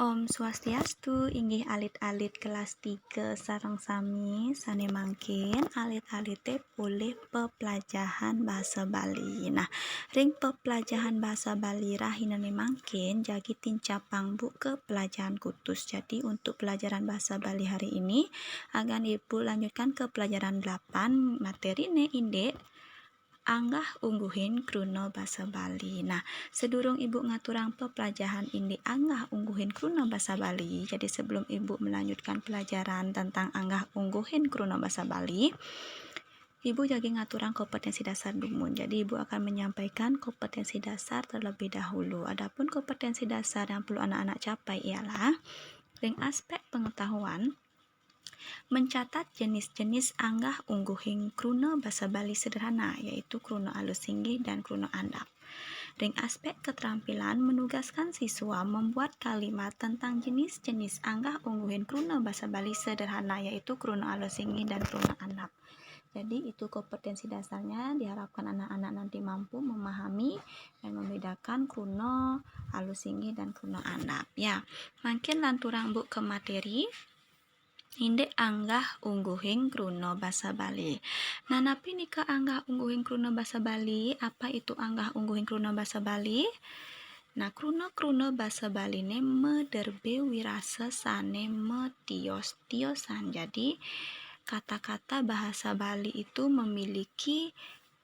Om Swastiastu, inggih alit-alit kelas 3 sareng sami sane mangkin alit-alit boleh pepelajaran bahasa Bali. Nah, ring pepelajaran bahasa Bali rahinane mangkin jagi tincapang bu ke pelajaran kutus. Jadi untuk pelajaran bahasa Bali hari ini akan ibu lanjutkan ke pelajaran 8 materi ne indek anggah ungguhin kruno basa Bali. Nah, sedurung ibu ngaturang pelajaran ini anggah ungguhin kruno basa Bali. Jadi sebelum ibu melanjutkan pelajaran tentang anggah ungguhin kruno basa Bali, ibu jadi ngaturang kompetensi dasar dumun. Jadi ibu akan menyampaikan kompetensi dasar terlebih dahulu. Adapun kompetensi dasar yang perlu anak-anak capai ialah ring aspek pengetahuan mencatat jenis-jenis anggah ungguhing kruno basa Bali sederhana, yaitu kruno alus singgih dan kruno andap. Ring aspek keterampilan menugaskan siswa membuat kalimat tentang jenis-jenis anggah ungguhin kruno basa Bali sederhana, yaitu kruno alus singgih dan kruno andap. Jadi itu kompetensi dasarnya, diharapkan anak-anak nanti mampu memahami dan membedakan kruno alus singgih dan kruno andap. Ya, makin lanturang bu ke materi indek anggah ungguhing kruno basa Bali. Nah, napi nika anggah ungguhing kruno basa Bali? Apa itu anggah ungguhing kruno basa Bali? Nah, kruno basa Bali ne mederbe wirasa sane metios-tiosan. Jadi kata-kata bahasa Bali itu memiliki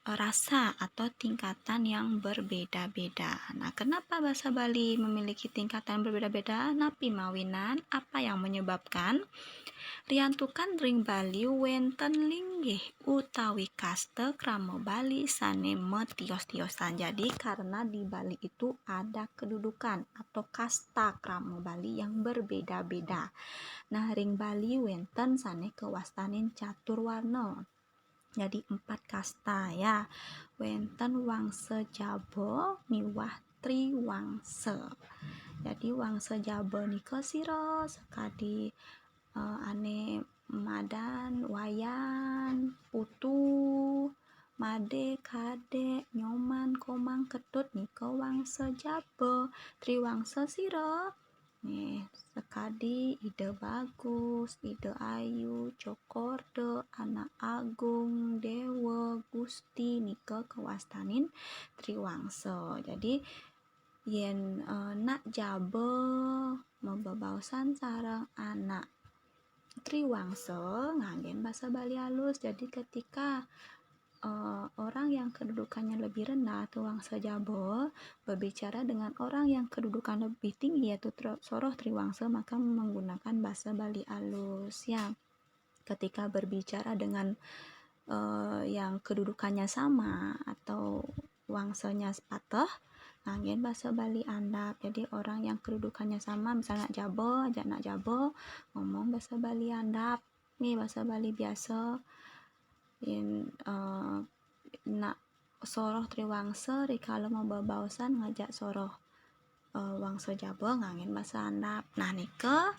rasa atau tingkatan yang berbeda-beda. Nah, kenapa bahasa Bali memiliki tingkatan berbeda-beda? Napi mawinan, apa yang menyebabkan? Riantukan ring Bali wenten linggih utawi kaste krama Bali sane metios-tiosan. Jadi karena di Bali itu ada kedudukan atau kasta krama Bali yang berbeda-beda. Nah, ring Bali wenten sane kewastanin catur warna. Jadi 4 kasta ya. Wenten wangsa Jabo miwah triwangsa. Jadi wangsa Jabo nika sira sekadi ane madan, wayan, putu, made, kade, nyoman, komang, ketut nika wangsa Jabo. Triwangsa sira nih sekadi Ide Bagus, Ide Ayu, Cokordo, Anak Agung, Dewa, Gusti nika kewastanin triwangsa. Jadi yen nak Jabo membabausan sareng anak triwangsa nganggen bahasa Bali halus. Jadi ketika orang yang kedudukannya lebih rendah atau wangsa Jabo berbicara dengan orang yang kedudukan lebih tinggi yaitu soroh triwangsa, maka menggunakan bahasa Bali halus ya. Ketika berbicara dengan yang kedudukannya sama atau wangsanya sepatah nganggen bahasa Bali andap. Jadi orang yang kedudukannya sama, misalnya Jabo, aja nak Jabo ngomong bahasa Bali andap. Nih bahasa Bali biasa. Nak soroh triwangsa rikala mau babausan ngajak soroh wangsa Jabo nganggen bahasa andap. Nah, nika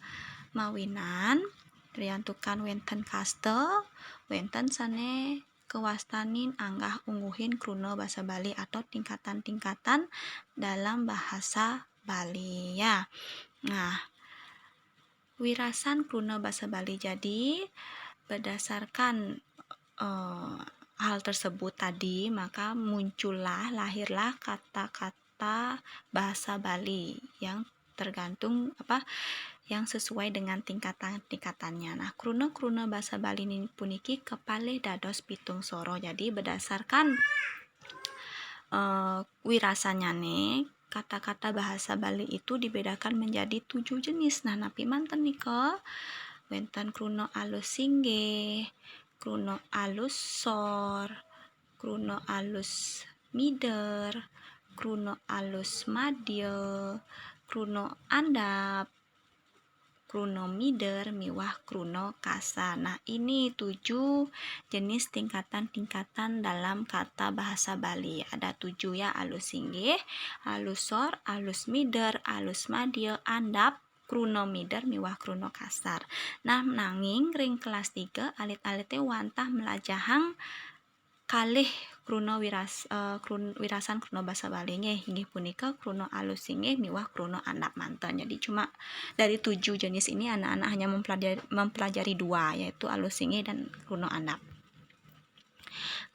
mawinan riantukan wenten kaste wenten sane kewastanin anggah ungguhin kruno bahasa Bali atau tingkatan-tingkatan dalam bahasa Bali ya. Nah, wirasan kruno bahasa Bali. Jadi berdasarkan hal tersebut tadi, maka lahirlah kata-kata bahasa Bali yang tergantung yang sesuai dengan tingkatan-tingkatannya. Nah, kruno bahasa Bali ini puniki kepalih dados pitung soro. Jadi berdasarkan wirasanya nih, kata-kata bahasa Bali itu dibedakan menjadi 7 jenis. Nah, napi manten nika wenten kruno alus singgih, kruno alus sor, kruno alus mider, kruno alus madya, kruno andap, kruno mider, miwah kruno kasar. Nah, ini 7 jenis tingkatan-tingkatan dalam kata bahasa Bali. Ada 7 ya, alus singgih, alus sor, alus mider, alus madya, andap, kruno mider, miwah kruno kasar. Nah, nanging ring kelas 3 alit-alite wantah melajahang kalih wirasan kruna basa Bali nggih inggih punika kruna alus inggih miwah kruna andap manten. Jadi cuma dari 7 jenis ini anak-anak hanya mempelajari 2, yaitu alus inggih dan kruna andap.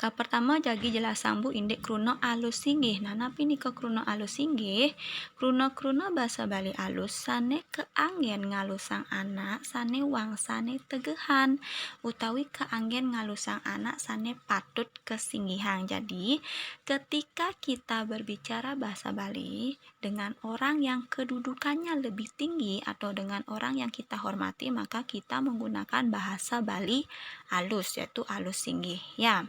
Pertama jagi jelasang Bu indek kruna alus inggih. Nah napi nika kruna alus inggih? Kruna basa Bali alus sane keanggen ngalusang anak sane wangsane tegehan utawi keanggen ngalusang anak sane patut kesinggihan. Jadi ketika kita berbicara bahasa Bali dengan orang yang kedudukannya lebih tinggi atau dengan orang yang kita hormati, maka kita menggunakan bahasa Bali alus, yaitu alus inggih ya.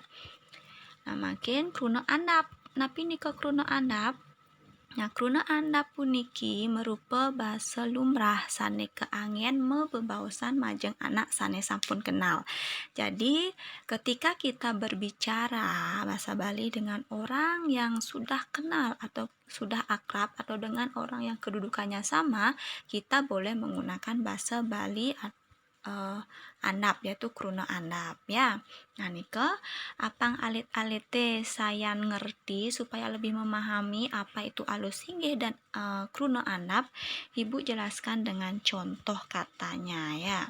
Nah, makin kruna andap. Napi nika kruna andap? Nah, kruna andap puniki merupa bahasa lumrah sane keanggen mebebausan majeng anak sane sampun kenal. Jadi, ketika kita berbicara bahasa Bali dengan orang yang sudah kenal atau sudah akrab atau dengan orang yang kedudukannya sama, kita boleh menggunakan bahasa Bali andap, yaitu kruna andap ya. Nah nika apang alit-alite sayan ngerti supaya lebih memahami apa itu alus inggih dan kruna andap, Ibu jelaskan dengan contoh katanya ya.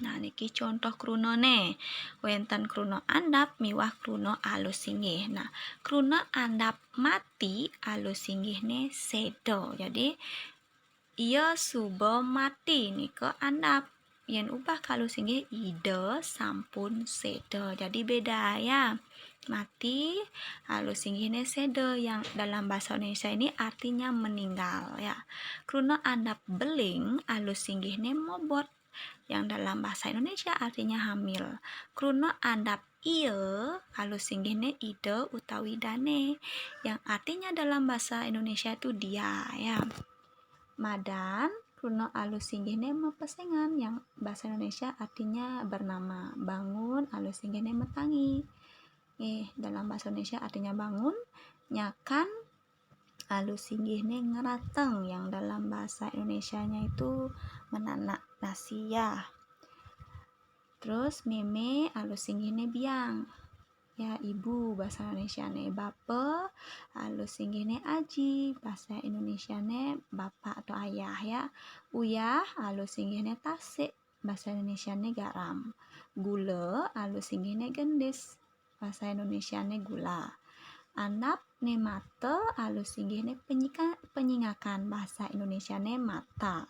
Nah niki contoh krunane wenten kruna andap miwah kruna alus inggih. Nah kruna andap mati alus inggihne sedo. Jadi ia subo mati nika andap. Yen ubah kalus inggih ide sampun sedo. Jadi beda ya. Mati halus inggihne sedo, yang dalam bahasa Indonesia ini artinya meninggal ya. Kruna andap beling halus inggihne mobot, yang dalam bahasa Indonesia artinya hamil. Kruna andap ieu halus inggihne ide utawi dane, yang artinya dalam bahasa Indonesia itu dia ya. Madan kruna alus inggihne mepesengan, yang bahasa Indonesia artinya bernama. Bangun alus inggihne metangi. Dalam bahasa Indonesia artinya bangun. Nyakan alus inggihne ngerateng, yang dalam bahasa Indonesianya itu menanak nasi ya. Terus meme alus inggihne biang. Ya ibu bahasa Indonesia ne bape, alus inggihne aji, bahasa Indonesia ne bapak atau ayah ya. Uyah alus inggihne tasik, bahasa Indonesia ne garam. Gula alus inggihne gendis, bahasa Indonesia ne gula. Andap ne mate alus inggihne penyingakan, bahasa Indonesia ne mata.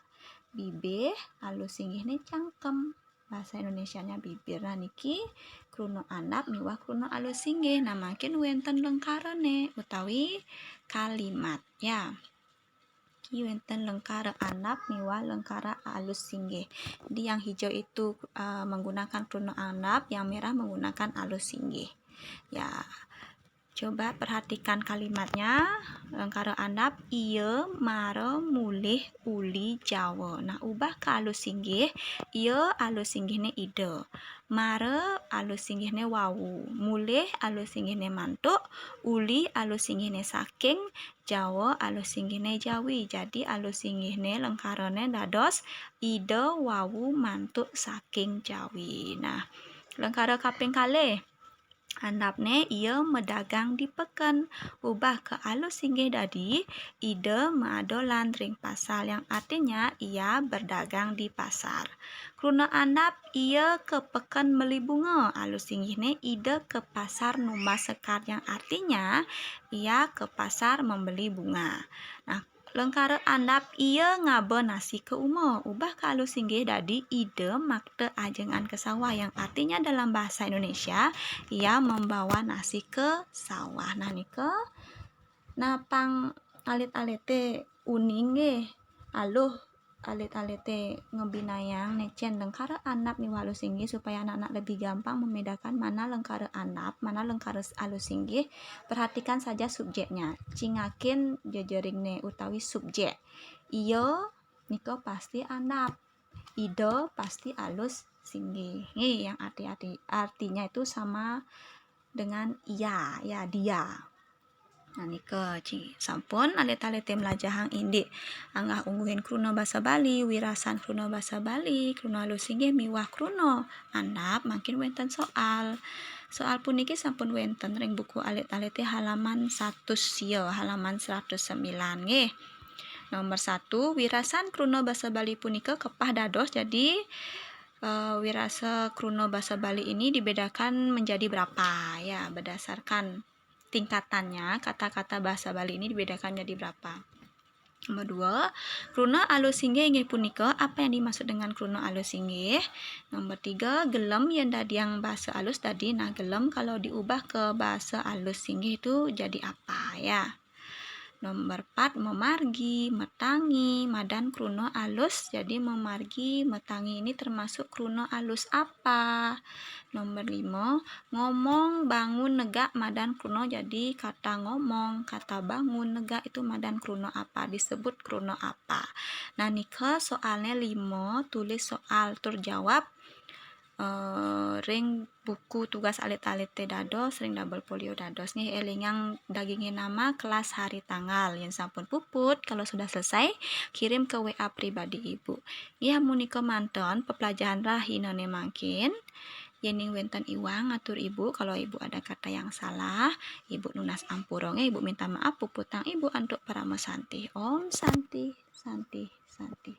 Bibih alus inggihne cangkem, bahasa Indonesianya bibir. Nah niki kruna andap miwah kruna alus inggih. Nah makin wenten lengkarane utawi kalimat ya. Ki wenten lengkara andap miwah lengkara alus inggih. Jadi yang hijau itu menggunakan kruna andap, yang merah menggunakan alus inggih. Ya. Coba perhatikan kalimatnya. Lengkara andap ieu mare mulih uli Jawa. Nah ubah ke alus inggih. Ieu alus inggihne ide. Mare alus inggihne wawu. Mulih alus inggihne mantuk. Uli alus inggihne saking. Jawa alus inggihne Jawi. Jadi alus inggihne lengkarane dados ide wawu mantuk saking Jawi. Nah lengkara kaping kalih. Andapne ia medagang di peken. Ubah ke alus inggih dadi ide maadolan ring pasar, yang artinya ia berdagang di pasar. Kruna andap ia ke peken meli bunga, alus inggihne ide ke pasar numba sekar, yang artinya ia ke pasar membeli bunga. Nah lengkara andap ia ngabe nasi ke umo. Ubah ke alus inggih dadi ide makte ajengan ke sawah, yang artinya dalam bahasa Indonesia ia membawa nasi ke sawah. Nah nika napang alit-alite uning nggih. Aluh alit-alite ngebinayang necen lengkara andap miwah alus inggih supaya anak-anak lebih gampang membedakan mana lengkara andap, mana lengkara alus inggih. Perhatikan saja subjeknya. Cingakin jejeringne utawi subjek. Iyo niko pasti andap. Ido pasti alus inggih. Yang artinya itu sama dengan iya ya, dia. Nah nika sampun alit-alite melajahang indik anggah ungguhin kruna basa Bali, wirasan kruna basa Bali, kruna alus inggih miwah kruna andap, makin wenten soal. Soal puniki sampun wenten ring buku alit-alit halaman 100 halaman 109 nggih. Nomor 1, wirasan kruna basa Bali punika kepah dados. Jadi wirasa kruna basa Bali ini dibedakan menjadi berapa ya, berdasarkan tingkatannya kata-kata bahasa Bali ini dibedakan menjadi berapa. Nomor 2, kruna alus inggih inggih punika, apa yang dimaksud dengan kruna alus inggih? Nomor 3, gelem yang dadi yang bahasa alus tadi. Nah, gelem kalau diubah ke bahasa alus inggih itu jadi apa ya? Nomor 4, memargi, metangi, madan kruna alus. Jadi memargi, metangi ini termasuk kruna alus apa? Nomor 5, ngomong, bangun, negak, madan kruna. Jadi kata ngomong, kata bangun, negak itu madan kruna apa? Disebut kruna apa? Nah, nika soalnya 5, tulis soal terjawab ring buku tugas alit-alit dados ring double folio dados nih eling yang dagingin nama kelas hari tanggal yang sampun puput. Kalau sudah selesai kirim ke WA pribadi ibu ya. Munika manton pepelajaran rahinane mangkin yening wenten iwang ngatur ibu. Kalau ibu ada kata yang salah ibu lunas ampurongnya, ibu minta maaf puputang ibu untuk para mesanti. Om santi santi santi.